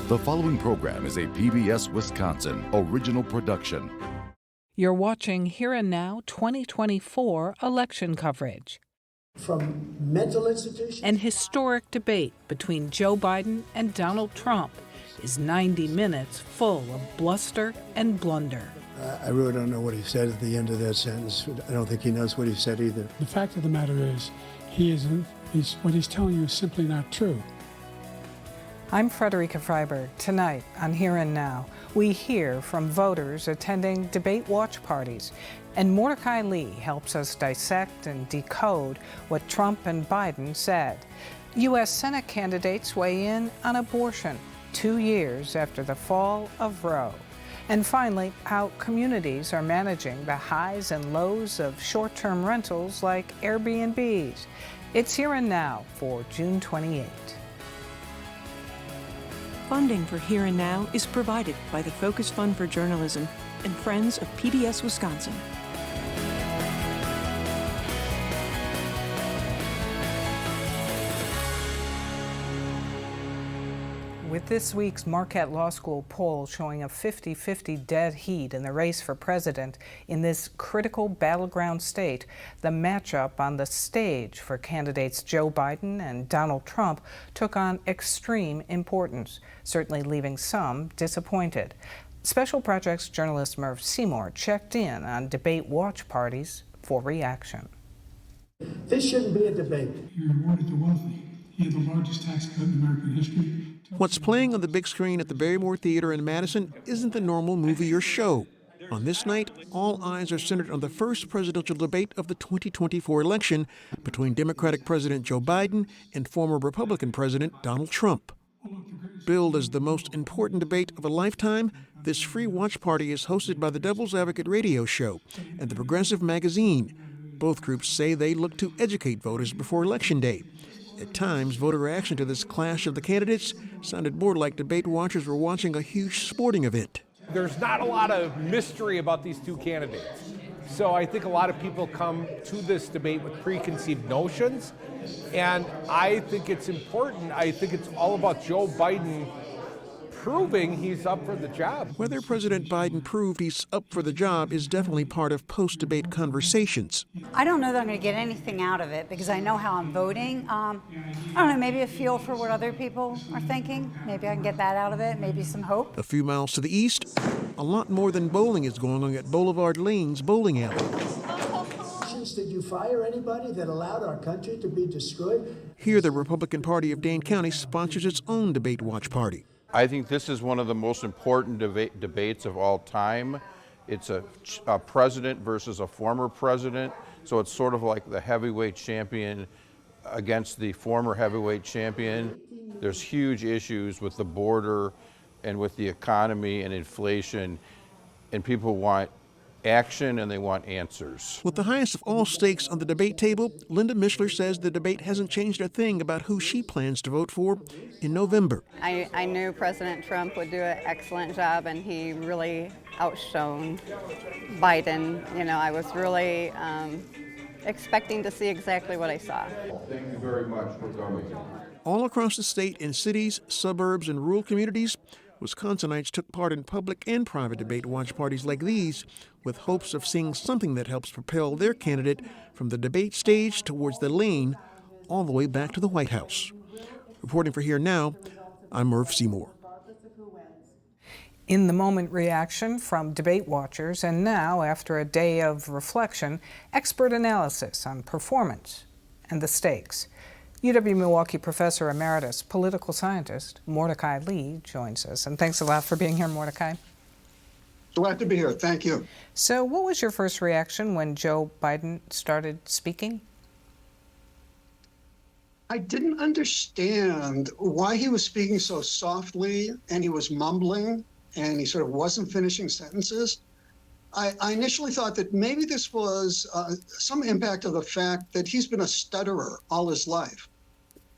The following program is a PBS Wisconsin original production. You're watching Here and Now 2024 election coverage. From mental institutions. An historic debate between Joe Biden and Donald Trump is 90 minutes full of bluster and blunder. I really don't know what he said at the end of that sentence. I don't think he knows what he said either. The fact of the matter is, what he's telling you is simply not true. I'm Frederica Freiberg. Tonight on Here and Now, we hear from voters attending debate watch parties, and Mordecai Lee helps us dissect and decode what Trump and Biden said. U.S. Senate candidates weigh in on abortion 2 years after the fall of Roe. And finally, how communities are managing the highs and lows of short-term rentals like Airbnbs. It's Here and Now for June 28. Funding for Here and Now is provided by the Focus Fund for Journalism and Friends of PBS Wisconsin. With this week's Marquette Law School poll showing a 50-50 dead heat in the race for president in this critical battleground state, the matchup on the stage for candidates Joe Biden and Donald Trump took on extreme importance, certainly leaving some disappointed. Special Projects journalist Merv Seymour checked in on debate watch parties for reaction. This shouldn't be a debate. You rewarded the wealthy. You had the largest tax cut in American history. What's playing on the big screen at the Barrymore Theater in Madison isn't the normal movie or show. On this night, all eyes are centered on the first presidential debate of the 2024 election between Democratic President Joe Biden and former Republican President Donald Trump. Billed as the most important debate of a lifetime, this free watch party is hosted by the Devil's Advocate radio show and the Progressive magazine. Both groups say they look to educate voters before Election Day. At times, voter reaction to this clash of the candidates sounded more like debate watchers were watching a huge sporting event. There's not a lot of mystery about these two candidates. So I think a lot of people come to this debate with preconceived notions. And I think it's important. I think it's all about Joe Biden proving he's up for the job. Whether President Biden proved he's up for the job is definitely part of post-debate conversations. I don't know that I'm going to get anything out of it because I know how I'm voting. I don't know, maybe a feel for what other people are thinking. Maybe I can get that out of it, maybe some hope. A few miles to the east, a lot more than bowling is going on at Boulevard Lane's bowling alley. Did you fire anybody that allowed our country to be destroyed? Here, the Republican Party of Dane County sponsors its own debate watch party. I think this is one of the most important debates of all time. It's a president versus a former president, so it's sort of like the heavyweight champion against the former heavyweight champion. There's huge issues with the border and with the economy and inflation, and people want action and they want answers. With the highest of all stakes on the debate table, Linda Mishler says the debate hasn't changed a thing about who she plans to vote for in November. I knew President Trump would do an excellent job, and he really outshone Biden. You know, I was really expecting to see exactly what I saw. Thank you very much for coming. All across the state, in cities, suburbs, and rural communities, Wisconsinites took part in public and private debate watch parties like these with hopes of seeing something that helps propel their candidate from the debate stage towards the lane all the way back to the White House. Reporting for Here Now, I'm Merv Seymour. In the moment reaction from debate watchers, and now, after a day of reflection, expert analysis on performance and the stakes. UW-Milwaukee Professor Emeritus Political Scientist Mordecai Lee joins us. And thanks a lot for being here, Mordecai. Glad to be here. Thank you. So what was your first reaction when Joe Biden started speaking? I didn't understand why he was speaking so softly, and he was mumbling, and he sort of wasn't finishing sentences. I initially thought that maybe this was some impact of the fact that he's been a stutterer all his life.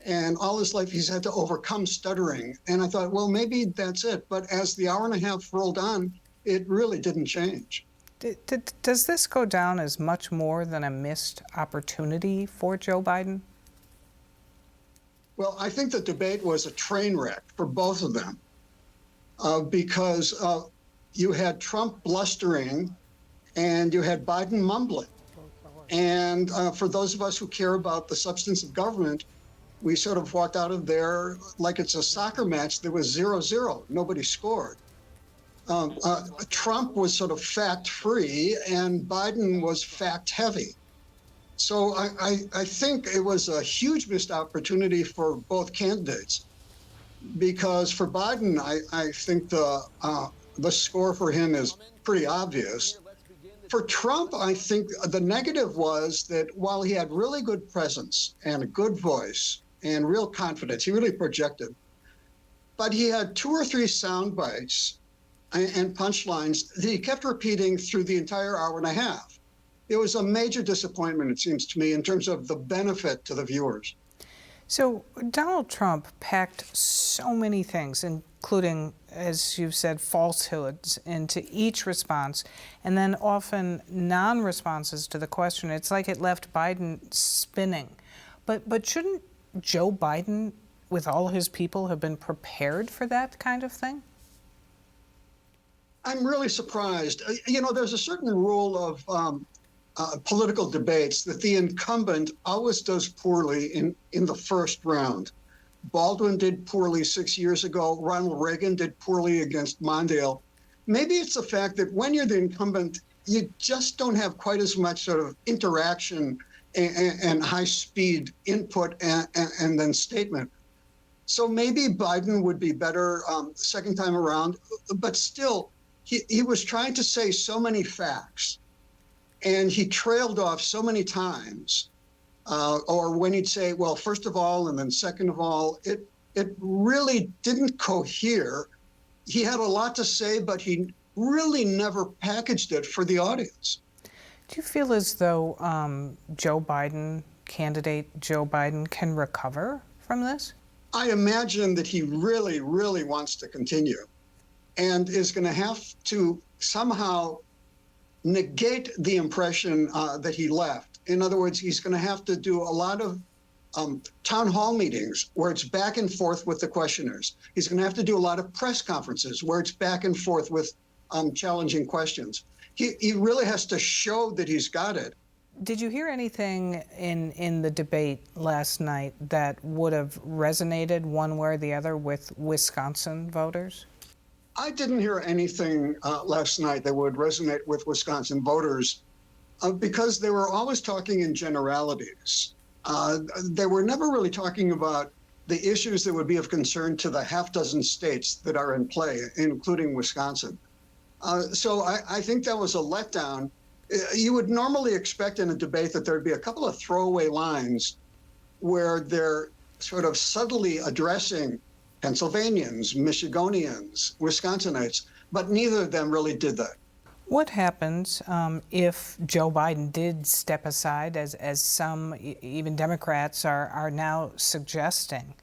And all his life he's had to overcome stuttering. And I thought, well, maybe that's it. But as the hour and a half rolled on, it really didn't change. Does this go down as much more than a missed opportunity for Joe Biden? Well, I think the debate was a train wreck for both of them. because you had Trump blustering and you had Biden mumbling. And for those of us who care about the substance of government, we sort of walked out of there like it's a soccer match. There was 0-0. Nobody scored. Trump was sort of fact-free and Biden was fact-heavy. So I think it was a huge missed opportunity for both candidates, because for Biden, I think the score for him is pretty obvious. For Trump, I think the negative was that while he had really good presence and a good voice and real confidence, he really projected, but he had 2 or 3 sound bites and punchlines that he kept repeating through the entire hour and a half. It was a major disappointment, it seems to me, in terms of the benefit to the viewers. So Donald Trump packed so many things, including, as you've said, falsehoods into each response, and then often non-responses to the question. It's like it left Biden spinning. But shouldn't Joe Biden, with all his people, have been prepared for that kind of thing? I'm really surprised. You know, there's a certain rule of political debates that the incumbent always does poorly in the first round. Baldwin did poorly 6 years ago. Ronald Reagan did poorly against Mondale. Maybe it's the fact that when you're the incumbent, you just don't have quite as much sort of interaction and high-speed input and then statement. So maybe Biden would be better second time around, but still, he was trying to say so many facts, and he trailed off so many times. Or when he'd say, well, first of all, and then second of all, it really didn't cohere. He had a lot to say, but he really never packaged it for the audience. Do you feel as though candidate Joe Biden can recover from this? I imagine that he really, really wants to continue and is going to have to somehow negate the impression that he left. In other words, he's going to have to do a lot of town hall meetings where it's back and forth with the questioners. He's going to have to do a lot of press conferences where it's back and forth with challenging questions. He really has to show that he's got it. Did you hear anything in the debate last night that would have resonated one way or the other with Wisconsin voters? I didn't hear anything last night that would resonate with Wisconsin voters because they were always talking in generalities. They were never really talking about the issues that would be of concern to the half-dozen states that are in play, including Wisconsin. So I think that was a letdown. You would normally expect in a debate that there'd be a couple of throwaway lines where they're sort of subtly addressing Pennsylvanians, Michiganians, Wisconsinites, but neither of them really did that. What happens if Joe Biden did step aside, as some, even Democrats, are now suggesting?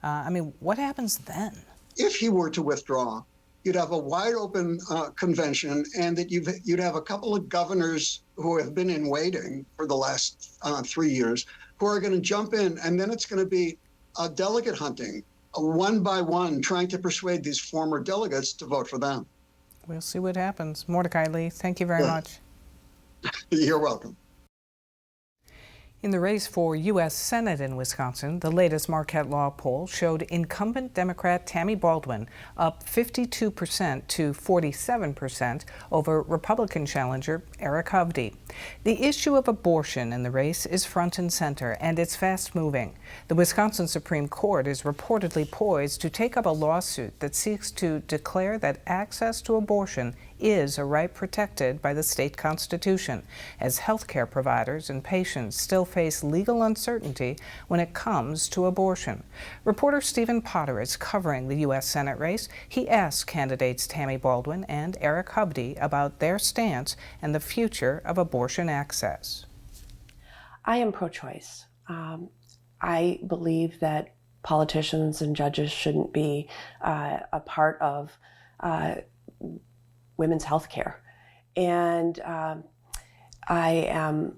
I mean, what happens then? If he were to withdraw, you'd have a wide open convention, and that you'd have a couple of governors who have been in waiting for the last 3 years who are going to jump in, and then it's going to be delegate hunting, one by one, trying to persuade these former delegates to vote for them. We'll see what happens. Mordecai Lee, thank you very much. You're welcome. In the race for U.S. Senate in Wisconsin, the latest Marquette Law poll showed incumbent Democrat Tammy Baldwin up 52% to 47% over Republican challenger Eric Hovde. The issue of abortion in the race is front and center, and it's fast-moving. The Wisconsin Supreme Court is reportedly poised to take up a lawsuit that seeks to declare that access to abortion is a right protected by the state constitution, as healthcare providers and patients still face legal uncertainty when it comes to abortion. Reporter Stephen Potter is covering the U.S. Senate race. He asked candidates Tammy Baldwin and Eric Hovde about their stance and the future of abortion access. I am pro-choice. I believe that politicians and judges shouldn't be a part of women's health care. And I am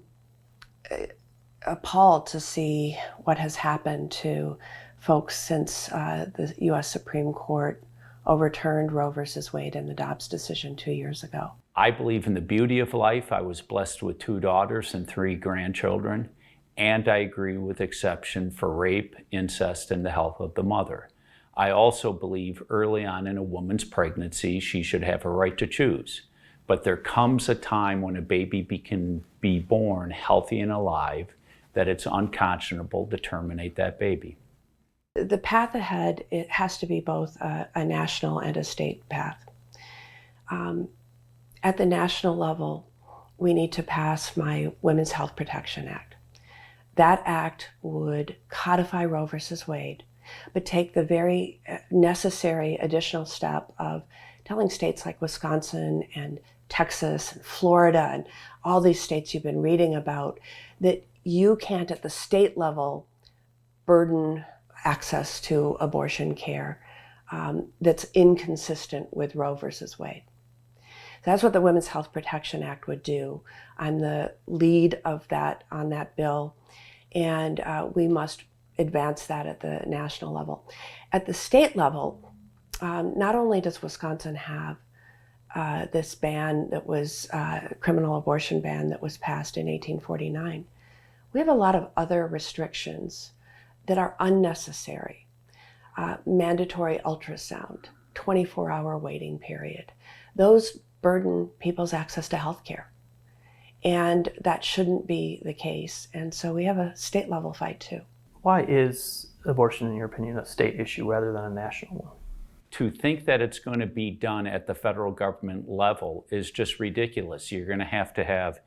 appalled to see what has happened to folks since the U.S. Supreme Court overturned Roe versus Wade and the Dobbs decision 2 years ago. I believe in the beauty of life. I was blessed with 2 daughters and 3 grandchildren, and I agree with exception for rape, incest, and the health of the mother. I also believe early on in a woman's pregnancy, she should have a right to choose. But there comes a time when a baby can be born healthy and alive that it's unconscionable to terminate that baby. The path ahead, it has to be both a national and a state path. At the national level, we need to pass my Women's Health Protection Act. That act would codify Roe versus Wade, but take the very necessary additional step of telling states like Wisconsin and Texas and Florida and all these states you've been reading about that you can't at the state level burden access to abortion care that's inconsistent with Roe versus Wade. That's what the Women's Health Protection Act would do. I'm the lead of that on that bill, and we must advance that at the national level. At the state level, not only does Wisconsin have this ban that was criminal abortion ban that was passed in 1849, we have a lot of other restrictions that are unnecessary. Mandatory ultrasound, 24-hour waiting period. Those burden people's access to health care. And that shouldn't be the case. And so we have a state level fight too. Why is abortion, in your opinion, a state issue rather than a national one? To think that it's going to be done at the federal government level is just ridiculous. You're going to have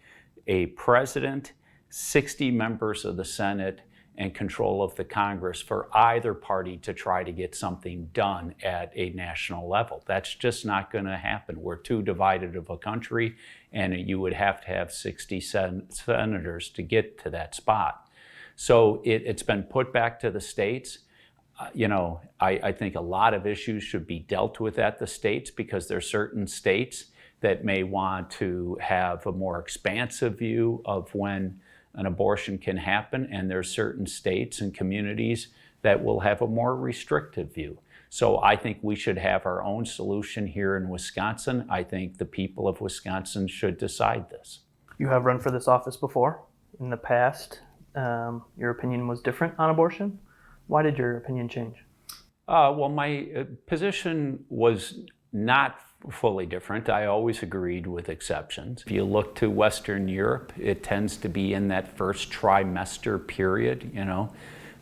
a president, 60 members of the Senate, and control of the Congress for either party to try to get something done at a national level. That's just not going to happen. We're too divided of a country, and you would have to have 60 senators to get to that spot. So it's been put back to the states. I think a lot of issues should be dealt with at the states because there are certain states that may want to have a more expansive view of when an abortion can happen, and there are certain states and communities that will have a more restrictive view. So I think we should have our own solution here in Wisconsin. I think the people of Wisconsin should decide this. You have run for this office before. In the past, your opinion was different on abortion. Why did your opinion change? Well, my position was not fully different. I always agreed with exceptions. If you look to Western Europe, it tends to be in that first trimester period,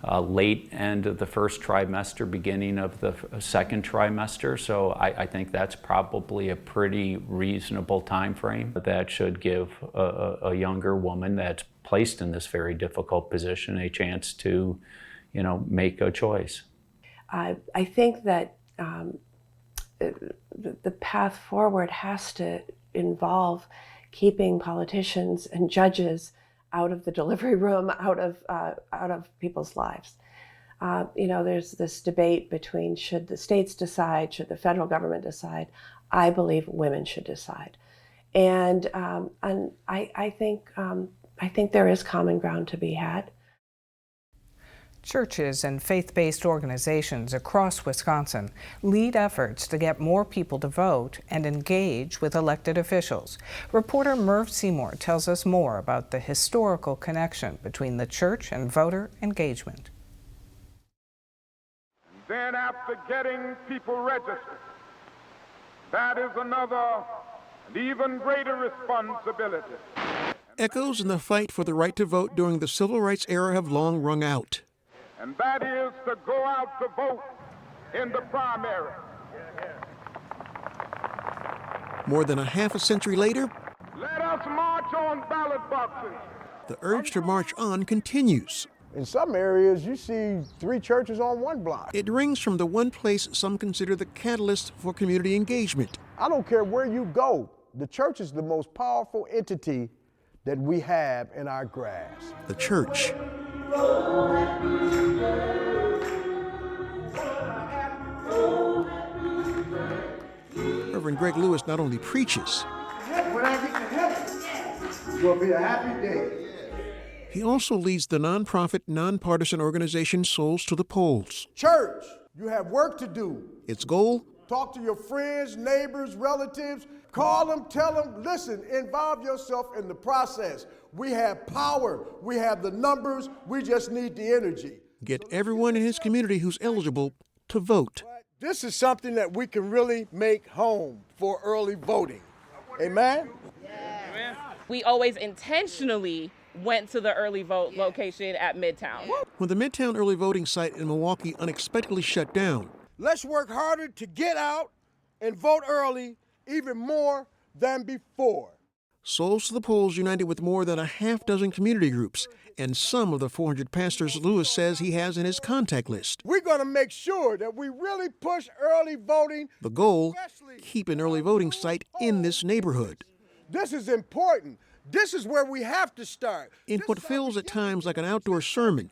late end of the first trimester, beginning of the second trimester. So I think that's probably a pretty reasonable time frame that should give a younger woman that's placed in this very difficult position a chance to, make a choice. I think that the path forward has to involve keeping politicians and judges out of the delivery room, out of people's lives. There's this debate between should the states decide, should the federal government decide. I believe women should decide, and I think there is common ground to be had. Churches and faith-based organizations across Wisconsin lead efforts to get more people to vote and engage with elected officials. Reporter Merv Seymour tells us more about the historical connection between the church and voter engagement. Then after getting people registered, that is another and even greater responsibility. Echoes in the fight for the right to vote during the civil rights era have long rung out. And that is to go out to vote in the primary. More than a half a century later, let us march on ballot boxes. The urge to march on continues. In some areas, you see 3 churches on one block. It rings from the one place some consider the catalyst for community engagement. I don't care where you go, the church is the most powerful entity that we have in our grasp. The church. Reverend Greg Lewis not only preaches, When I get to heaven, it's going to be a happy day. he also leads the nonprofit, nonpartisan organization Souls to the Polls. Church, you have work to do. Its goal? Talk to your friends, neighbors, relatives. Call them, tell them, listen, involve yourself in the process. We have power, we have the numbers, we just need the energy. Get everyone in his community who's eligible to vote. This is something that we can really make home for early voting. Amen? We always intentionally went to the early vote location at Midtown. When the Midtown early voting site in Milwaukee unexpectedly shut down, let's work harder to get out and vote early, even more than before. Souls to the Polls united with more than a half dozen community groups and some of the 400 pastors Lewis says he has in his contact list. We're going to make sure that we really push early voting. The goal, keep an early voting site in this neighborhood. This is important. This is where we have to start. In what feels at times like an outdoor sermon,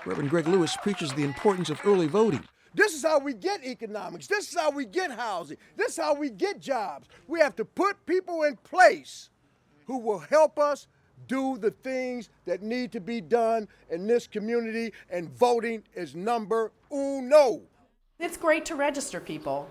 Reverend Greg Lewis preaches the importance of early voting. This is how we get economics. This is how we get housing. This is how we get jobs. We have to put people in place who will help us do the things that need to be done in this community, and voting is number uno. It's great to register people,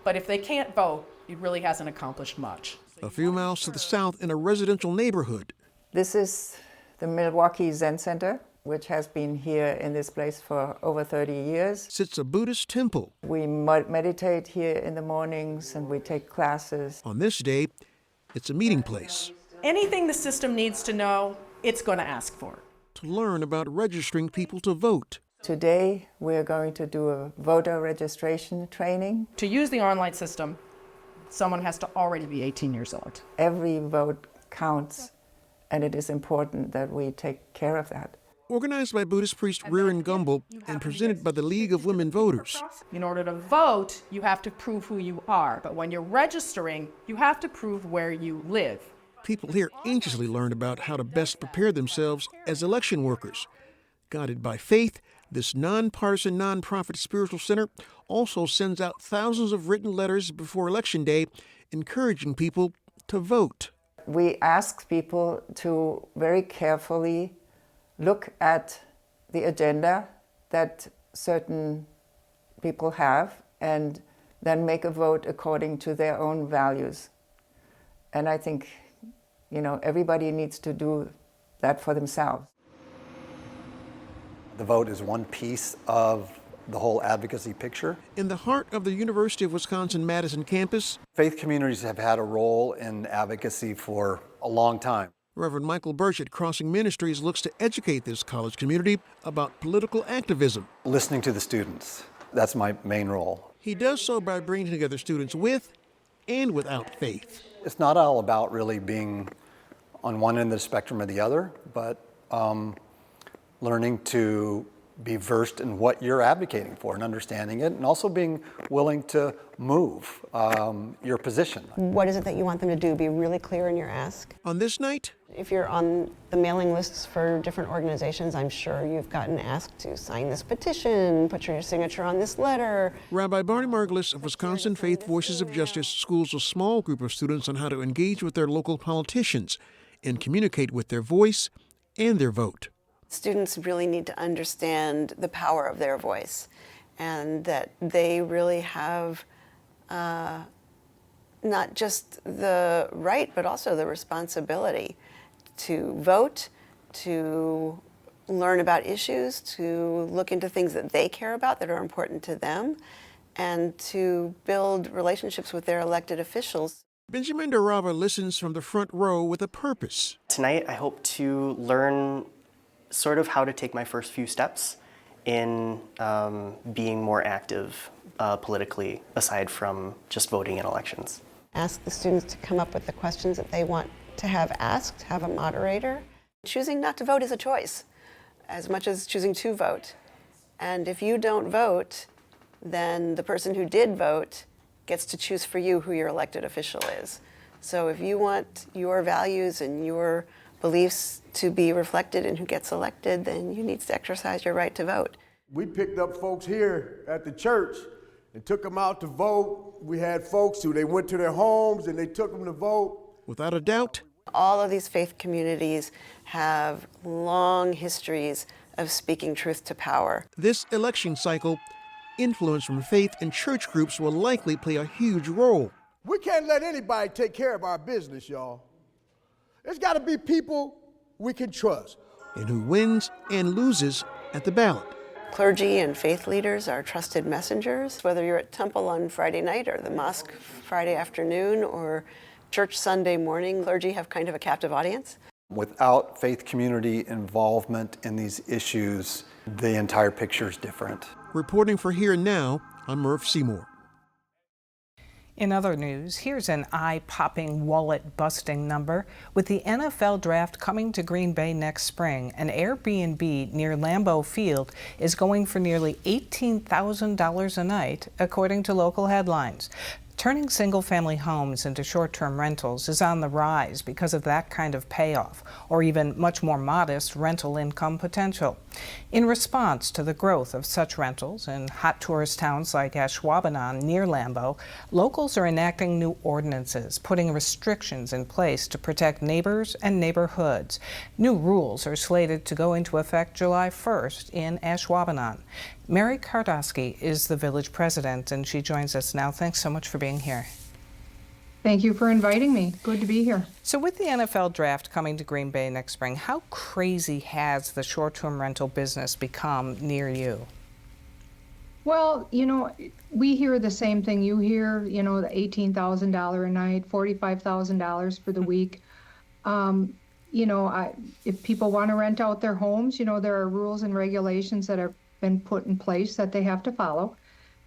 but if they can't vote, it really hasn't accomplished much. A few miles to the south in a residential neighborhood. This is the Milwaukee Zen Center, which has been here in this place for over 30 years. Sits a Buddhist temple. We meditate here in the mornings and we take classes. On this day, it's a meeting place. Anything the system needs to know, it's going to ask for. To learn about registering people to vote. Today, we're going to do a voter registration training. To use the online system, someone has to already be 18 years old. Every vote counts, and it is important that we take care of that. Organized by Buddhist priest Ririn Gumbel and presented by the League of Women Voters. In order to vote, you have to prove who you are. But when you're registering, you have to prove where you live. People here anxiously learn about how to best prepare themselves as election workers. Guided by faith, this nonpartisan nonprofit spiritual center also sends out thousands of written letters before Election Day, encouraging people to vote. We ask people to very carefully look at the agenda that certain people have and then make a vote according to their own values. And I think, everybody needs to do that for themselves. The vote is one piece of the whole advocacy picture. In the heart of the University of Wisconsin-Madison campus, faith communities have had a role in advocacy for a long time. Reverend Michael Birch at Crossing Ministries looks to educate this college community about political activism. Listening to the students, that's my main role. He does so by bringing together students with and without faith. It's not all about really being on one end of the spectrum or the other, but learning to be versed in what you're advocating for and understanding it, and also being willing to move your position. What is it that you want them to do? Be really clear in your ask. On this night, if you're on the mailing lists for different organizations, I'm sure you've gotten asked to sign this petition, put your signature on this letter. Rabbi Barney Margulis of Wisconsin Faith Voices of Justice schools a small group of students on how to engage with their local politicians and communicate with their voice and their vote. Students really need to understand the power of their voice, and that they really have not just the right, but also the responsibility to vote, to learn about issues, to look into things that they care about that are important to them, and to build relationships with their elected officials. Benjamin Darava listens from the front row with a purpose. Tonight, I hope to learn sort of how to take my first few steps in being more active politically, aside from just voting in elections. Ask the students to come up with the questions that they want to have asked, have a moderator. Choosing not to vote is a choice, as much as choosing to vote. And if you don't vote, then the person who did vote gets to choose for you who your elected official is. So if you want your values and your beliefs to be reflected in who gets elected, then you need to exercise your right to vote. We picked up folks here at the church and took them out to vote. We had folks who they went to their homes and they took them to vote. Without a doubt, all of these faith communities have long histories of speaking truth to power. This election cycle influence from faith and church groups will likely play a huge role. We can't let anybody take care of our business, y'all. It's got to be people we can trust. And who wins and loses at the ballot. Clergy and faith leaders are trusted messengers. Whether you're at temple on Friday night or the mosque Friday afternoon or church Sunday morning, clergy have kind of a captive audience. Without faith community involvement in these issues, the entire picture is different. Reporting for Here and Now, I'm Murph Seymour. In other news, here's an eye-popping, wallet-busting number. With the NFL draft coming to Green Bay next spring, an Airbnb near Lambeau Field is going for nearly $18,000 a night, according to local headlines. Turning single-family homes into short-term rentals is on the rise because of that kind of payoff, or even much more modest rental income potential. In response to the growth of such rentals in hot tourist towns like Ashwaubenon near Lambeau, locals are enacting new ordinances, putting restrictions in place to protect neighbors and neighborhoods. New rules are slated to go into effect July 1st in Ashwaubenon. Mary Kardowski is the village president, and she joins us now. Thanks so much for being here. Thank you for inviting me. Good to be here. So with the NFL draft coming to Green Bay next spring, how crazy has the short-term rental business become near you? Well, you know, we hear the same thing you hear, you know, the $18,000 a night, $45,000 for the week. You know, if people want to rent out their homes, you know, there are rules and regulations that have been put in place that they have to follow.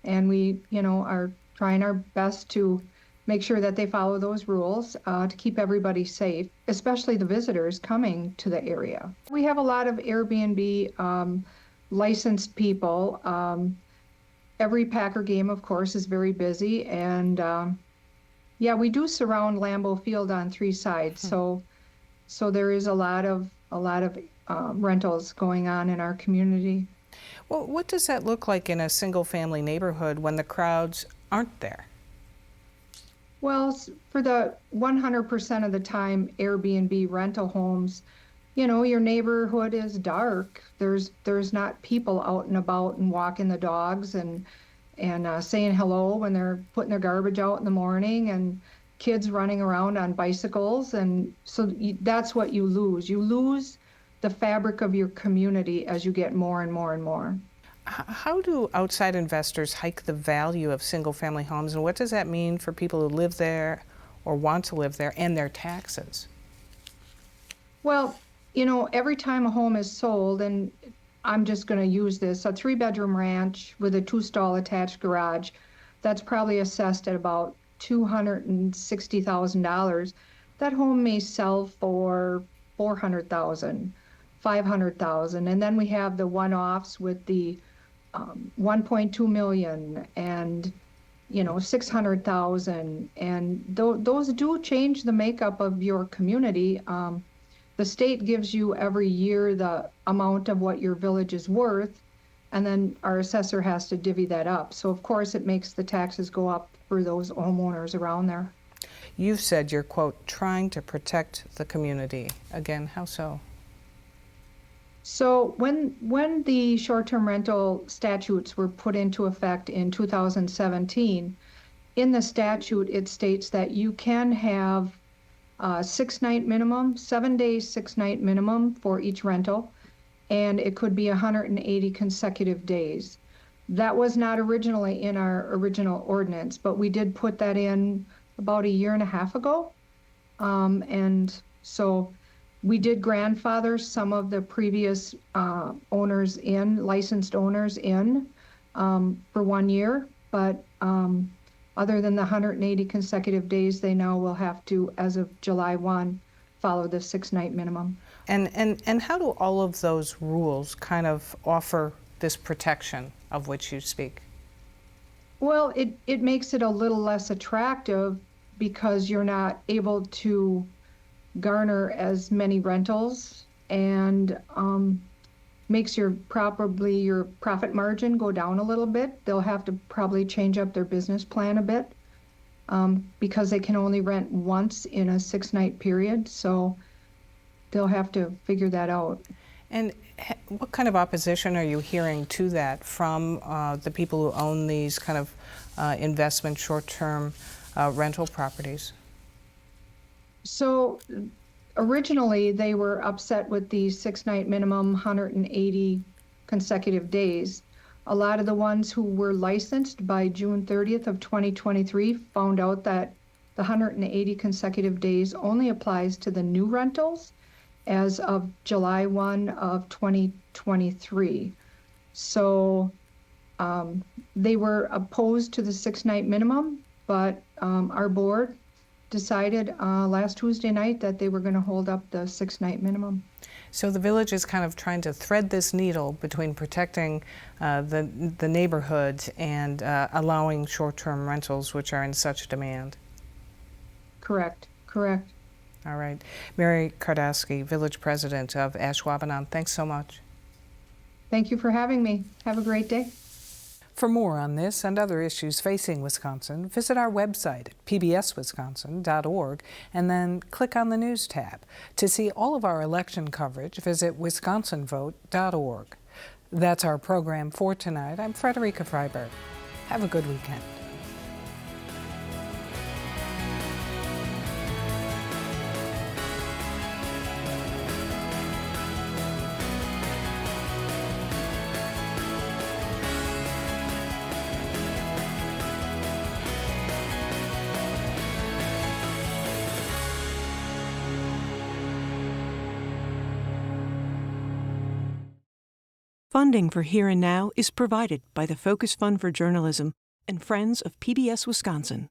And we, you know, are trying our best to make sure that they follow those rules to keep everybody safe, especially the visitors coming to the area. We have a lot of Airbnb licensed people. Every Packer game, of course, is very busy. And yeah, we do surround Lambeau Field on three sides. So there is a lot of rentals going on in our community. Well, what does that look like in a single-family neighborhood when the crowds aren't there? Well, for the 100% of the time Airbnb rental homes, you know, your neighborhood is dark. There's not people out and about and walking the dogs and saying hello when they're putting their garbage out in the morning, and kids running around on bicycles. And so that's what you lose. You lose the fabric of your community as you get more and more and more. How do outside investors hike the value of single-family homes, and what does that mean for people who live there or want to live there and their taxes? Well, you know, every time a home is sold, and I'm just going to use this, a 3-bedroom ranch with a 2-stall attached garage, that's probably assessed at about $260,000. That home may sell for $400,000, $500,000, and then we have the one-offs with the 1.2 million and, you know, 600,000, and those do change the makeup of your community. The state gives you every year the amount of what your village is worth, and then our assessor has to divvy that up. So of course it makes the taxes go up for those homeowners around there. You've said you're, quote, trying to protect the community. Again, how so? So when the short-term rental statutes were put into effect in 2017, in the statute it states that you can have 6-night minimum, 7 days, 6-night minimum for each rental, and it could be 180 consecutive days. That was not originally in our original ordinance, but we did put that in about a year and a half ago. And so we did grandfather some of the previous owners in, licensed owners in, for 1 year, but other than the 180 consecutive days, they now will have to, as of July 1, follow the 6-night minimum. And how do all of those rules kind of offer this protection of which you speak? Well, it makes it a little less attractive because you're not able to garner as many rentals, and makes your profit margin go down a little bit. They'll have to probably change up their business plan a bit because they can only rent once in a 6-night period. So they'll have to figure that out. And what kind of opposition are you hearing to that from the people who own these kind of investment short-term rental properties? So originally they were upset with the 6-night minimum, 180 consecutive days. A lot of the ones who were licensed by June 30th of 2023 found out that the 180 consecutive days only applies to the new rentals as of July 1 of 2023. So they were opposed to the 6-night minimum, but our board decided last Tuesday night that they were going to hold up the 6-night minimum. So the village is kind of trying to thread this needle between protecting the neighborhoods and allowing short-term rentals, which are in such demand. Correct, correct. All right. Mary Kardowski, Village President of Ashwaubenon, thanks so much. Thank you for having me. Have a great day. For more on this and other issues facing Wisconsin, visit our website at pbswisconsin.org and then click on the News tab. To see all of our election coverage, visit wisconsinvote.org. That's our program for tonight. I'm Frederica Freiberg. Have a good weekend. Funding for Here and Now is provided by the Focus Fund for Journalism and Friends of PBS Wisconsin.